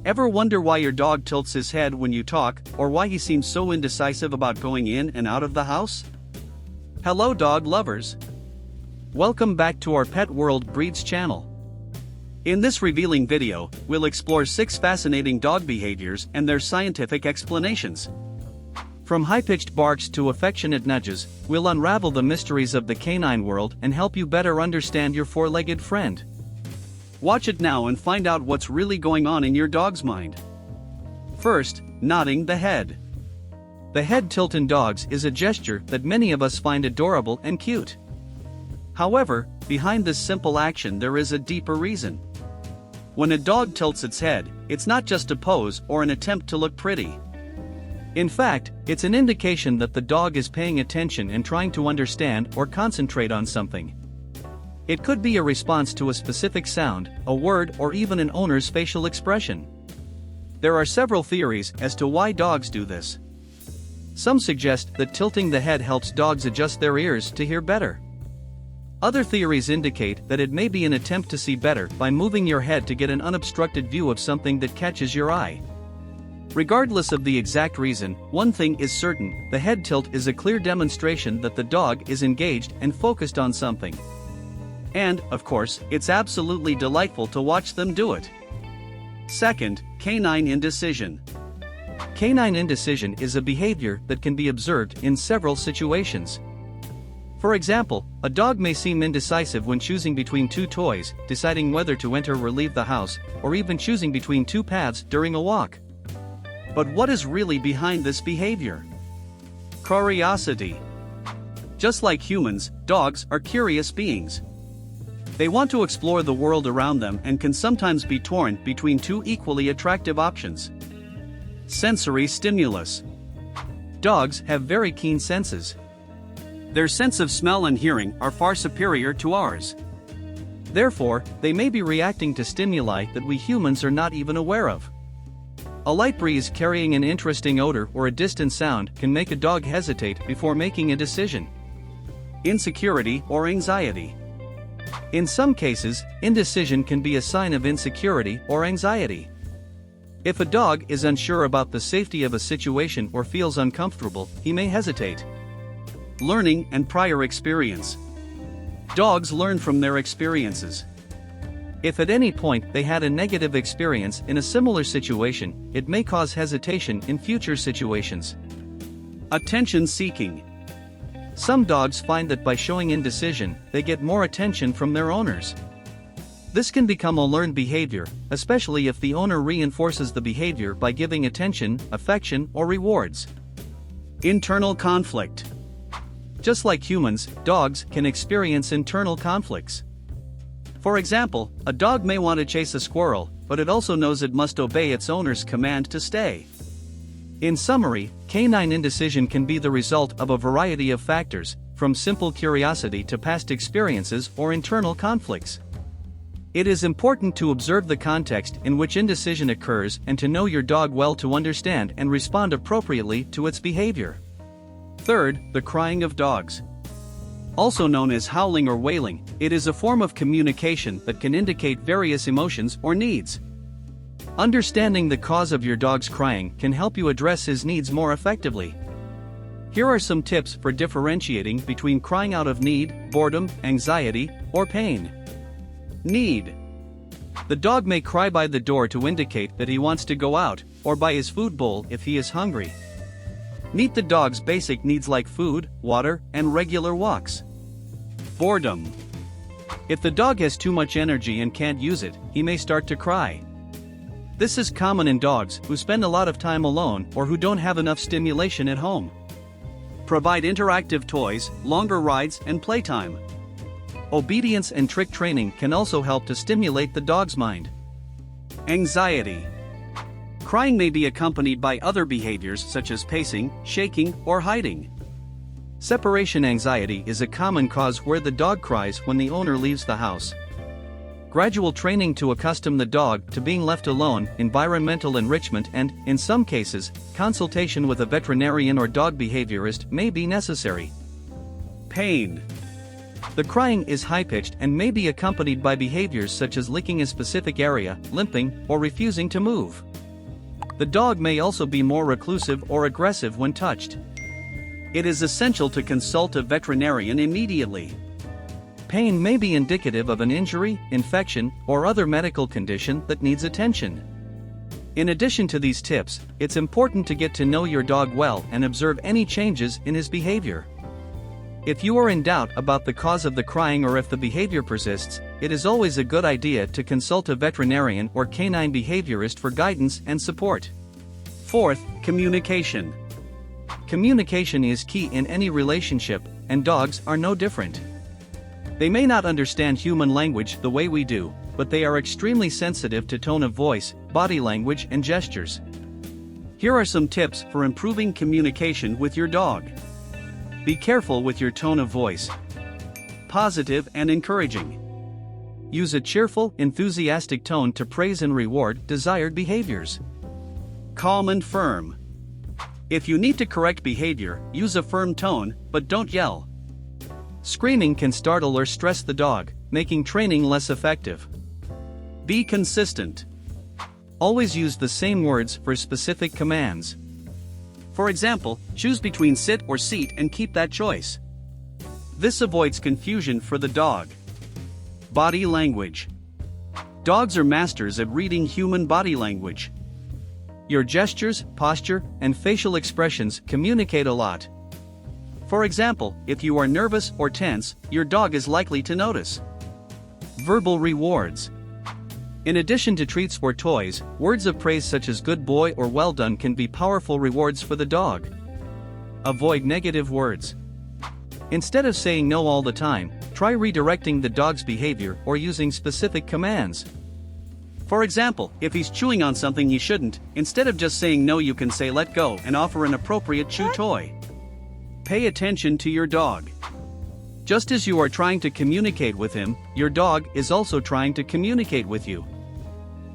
Ever wonder why your dog tilts his head when you talk, or why he seems so indecisive about going in and out of the house? Hello dog lovers! Welcome back to our Pet World Breeds channel. In this revealing video, we'll explore 6 fascinating dog behaviors and their scientific explanations. From high-pitched barks to affectionate nudges, we'll unravel the mysteries of the canine world and help you better understand your four-legged friend. Watch it now and find out what's really going on in your dog's mind. First, nodding the head. The head tilt in dogs is a gesture that many of us find adorable and cute. However, behind this simple action there is a deeper reason. When a dog tilts its head, it's not just a pose or an attempt to look pretty. In fact, it's an indication that the dog is paying attention and trying to understand or concentrate on something. It could be a response to a specific sound, a word, or even an owner's facial expression. There are several theories as to why dogs do this. Some suggest that tilting the head helps dogs adjust their ears to hear better. Other theories indicate that it may be an attempt to see better by moving your head to get an unobstructed view of something that catches your eye. Regardless of the exact reason, one thing is certain: the head tilt is a clear demonstration that the dog is engaged and focused on something. And, of course, it's absolutely delightful to watch them do it. Second, canine indecision. Canine indecision is a behavior that can be observed in several situations. For example, a dog may seem indecisive when choosing between 2 toys, deciding whether to enter or leave the house, or even choosing between 2 paths during a walk. But what is really behind this behavior? Curiosity. Just like humans, dogs are curious beings. They want to explore the world around them and can sometimes be torn between 2 equally attractive options. Sensory stimulus. Dogs have very keen senses. Their sense of smell and hearing are far superior to ours. Therefore, they may be reacting to stimuli that we humans are not even aware of. A light breeze carrying an interesting odor or a distant sound can make a dog hesitate before making a decision. Insecurity or anxiety. In some cases, indecision can be a sign of insecurity or anxiety. If a dog is unsure about the safety of a situation or feels uncomfortable, he may hesitate. Learning and prior experience. Dogs learn from their experiences. If at any point they had a negative experience in a similar situation, it may cause hesitation in future situations. Attention seeking. Some dogs find that by showing indecision, they get more attention from their owners. This can become a learned behavior, especially if the owner reinforces the behavior by giving attention, affection, or rewards. Internal conflict. Just like humans, dogs can experience internal conflicts. For example, a dog may want to chase a squirrel, but it also knows it must obey its owner's command to stay. In summary, canine indecision can be the result of a variety of factors, from simple curiosity to past experiences or internal conflicts. It is important to observe the context in which indecision occurs and to know your dog well to understand and respond appropriately to its behavior. Third, the crying of dogs. Also known as howling or wailing, it is a form of communication that can indicate various emotions or needs. Understanding the cause of your dog's crying can help you address his needs more effectively. Here are some tips for differentiating between crying out of need, boredom, anxiety, or pain. Need. The dog may cry by the door to indicate that he wants to go out, or by his food bowl if he is hungry. Meet the dog's basic needs like food, water, and regular walks. Boredom. If the dog has too much energy and can't use it, he may start to cry. This is common in dogs who spend a lot of time alone or who don't have enough stimulation at home. Provide interactive toys, longer rides, and playtime. Obedience and trick training can also help to stimulate the dog's mind. Anxiety. Crying may be accompanied by other behaviors such as pacing, shaking, or hiding. Separation anxiety is a common cause where the dog cries when the owner leaves the house. Gradual training to accustom the dog to being left alone, environmental enrichment, and, in some cases, consultation with a veterinarian or dog behaviorist may be necessary. Pain. The crying is high-pitched and may be accompanied by behaviors such as licking a specific area, limping, or refusing to move. The dog may also be more reclusive or aggressive when touched. It is essential to consult a veterinarian immediately. Pain may be indicative of an injury, infection, or other medical condition that needs attention. In addition to these tips, it's important to get to know your dog well and observe any changes in his behavior. If you are in doubt about the cause of the crying or if the behavior persists, it is always a good idea to consult a veterinarian or canine behaviorist for guidance and support. Fourth, communication. Communication is key in any relationship, and dogs are no different. They may not understand human language the way we do, but they are extremely sensitive to tone of voice, body language, and gestures. Here are some tips for improving communication with your dog. Be careful with your tone of voice. Positive and encouraging. Use a cheerful, enthusiastic tone to praise and reward desired behaviors. Calm and firm. If you need to correct behavior, use a firm tone, but don't yell. Screaming can startle or stress the dog, making training less effective. Be consistent. Always use the same words for specific commands. For example, choose between sit or seat and keep that choice. This avoids confusion for the dog. Body language. Dogs are masters at reading human body language. Your gestures, posture, and facial expressions communicate a lot. For example, if you are nervous or tense, your dog is likely to notice. Verbal rewards. In addition to treats or toys, words of praise such as good boy or well done can be powerful rewards for the dog. Avoid negative words. Instead of saying no all the time, try redirecting the dog's behavior or using specific commands. For example, if he's chewing on something he shouldn't, instead of just saying no, you can say let go and offer an appropriate chew toy. Pay attention to your dog. Just as you are trying to communicate with him, your dog is also trying to communicate with you.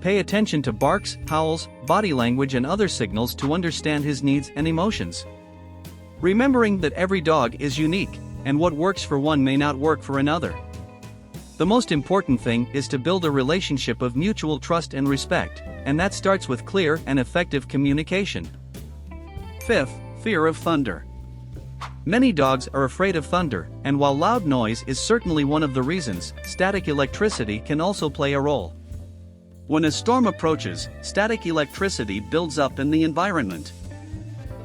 Pay attention to barks, howls, body language, and other signals to understand his needs and emotions. Remembering that every dog is unique, and what works for one may not work for another. The most important thing is to build a relationship of mutual trust and respect, and that starts with clear and effective communication. Fifth, fear of thunder. Many dogs are afraid of thunder, and while loud noise is certainly one of the reasons, static electricity can also play a role. When a storm approaches, static electricity builds up in the environment.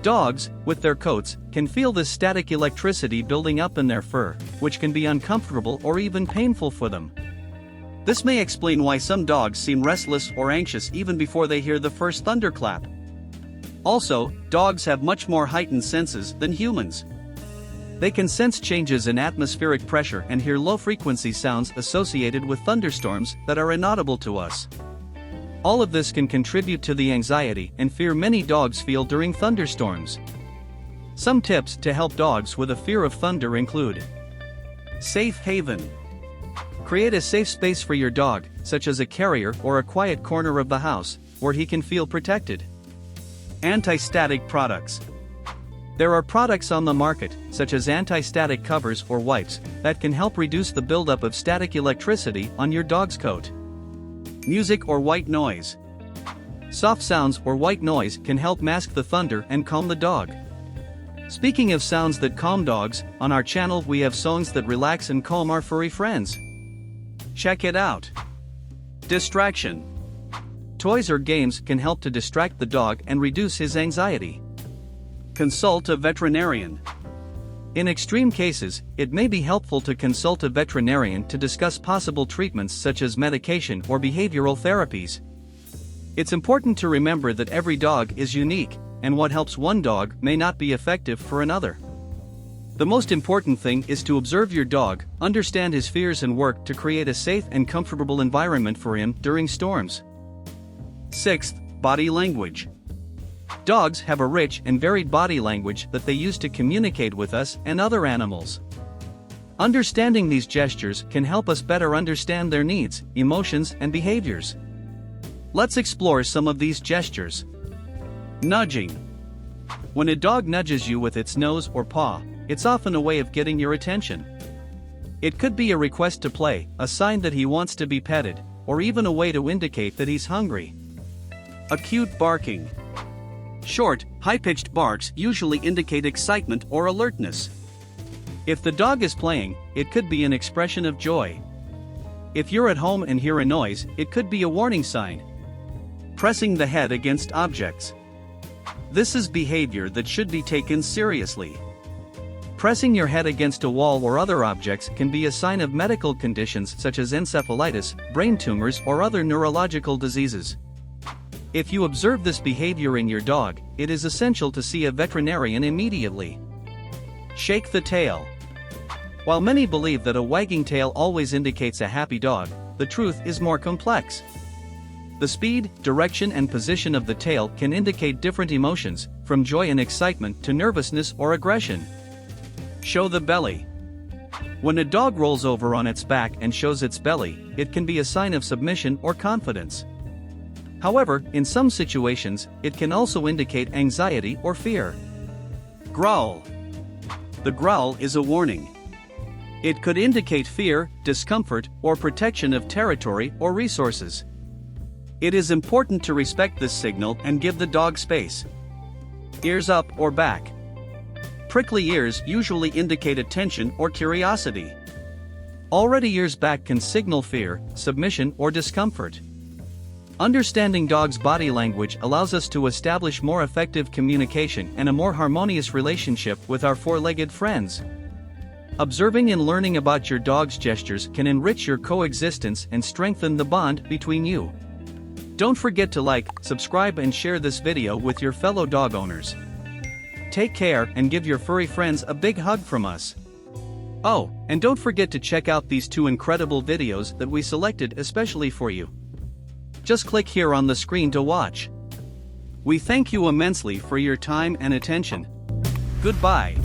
Dogs, with their coats, can feel this static electricity building up in their fur, which can be uncomfortable or even painful for them. This may explain why some dogs seem restless or anxious even before they hear the first thunderclap. Also, dogs have much more heightened senses than humans. They can sense changes in atmospheric pressure and hear low-frequency sounds associated with thunderstorms that are inaudible to us. All of this can contribute to the anxiety and fear many dogs feel during thunderstorms. Some tips to help dogs with a fear of thunder include: safe haven. Create a safe space for your dog, such as a carrier or a quiet corner of the house, where he can feel protected. Anti-static products. There are products on the market, such as anti-static covers or wipes, that can help reduce the buildup of static electricity on your dog's coat. Music or white noise. Soft sounds or white noise can help mask the thunder and calm the dog. Speaking of sounds that calm dogs, on our channel we have songs that relax and calm our furry friends. Check it out. Distraction. Toys or games can help to distract the dog and reduce his anxiety. Consult a veterinarian. In extreme cases, it may be helpful to consult a veterinarian to discuss possible treatments such as medication or behavioral therapies. It's important to remember that every dog is unique, and what helps one dog may not be effective for another. The most important thing is to observe your dog, understand his fears, and work to create a safe and comfortable environment for him during storms. Sixth, body language. Dogs have a rich and varied body language that they use to communicate with us and other animals. Understanding these gestures can help us better understand their needs, emotions, and behaviors. Let's explore some of these gestures. Nudging. When a dog nudges you with its nose or paw, it's often a way of getting your attention. It could be a request to play, a sign that he wants to be petted, or even a way to indicate that he's hungry. Acute barking. Short, high-pitched barks usually indicate excitement or alertness. If the dog is playing, it could be an expression of joy. If you're at home and hear a noise, it could be a warning sign. Pressing the head against objects. This is behavior that should be taken seriously. Pressing your head against a wall or other objects can be a sign of medical conditions such as encephalitis, brain tumors, or other neurological diseases. If you observe this behavior in your dog, it is essential to see a veterinarian immediately. Shake the tail. While many believe that a wagging tail always indicates a happy dog, the truth is more complex. The speed, direction, and position of the tail can indicate different emotions, from joy and excitement to nervousness or aggression. Show the belly. When a dog rolls over on its back and shows its belly, it can be a sign of submission or confidence. However, in some situations, it can also indicate anxiety or fear. Growl. The growl is a warning. It could indicate fear, discomfort, or protection of territory or resources. It is important to respect this signal and give the dog space. Ears up or back. Prickly ears usually indicate attention or curiosity. Already ears back can signal fear, submission, or discomfort. Understanding dogs' body language allows us to establish more effective communication and a more harmonious relationship with our four-legged friends. Observing and learning about your dog's gestures can enrich your coexistence and strengthen the bond between you. Don't forget to like, subscribe, and share this video with your fellow dog owners. Take care and give your furry friends a big hug from us. Oh, and don't forget to check out these two incredible videos that we selected especially for you. Just click here on the screen to watch. We thank you immensely for your time and attention. Goodbye.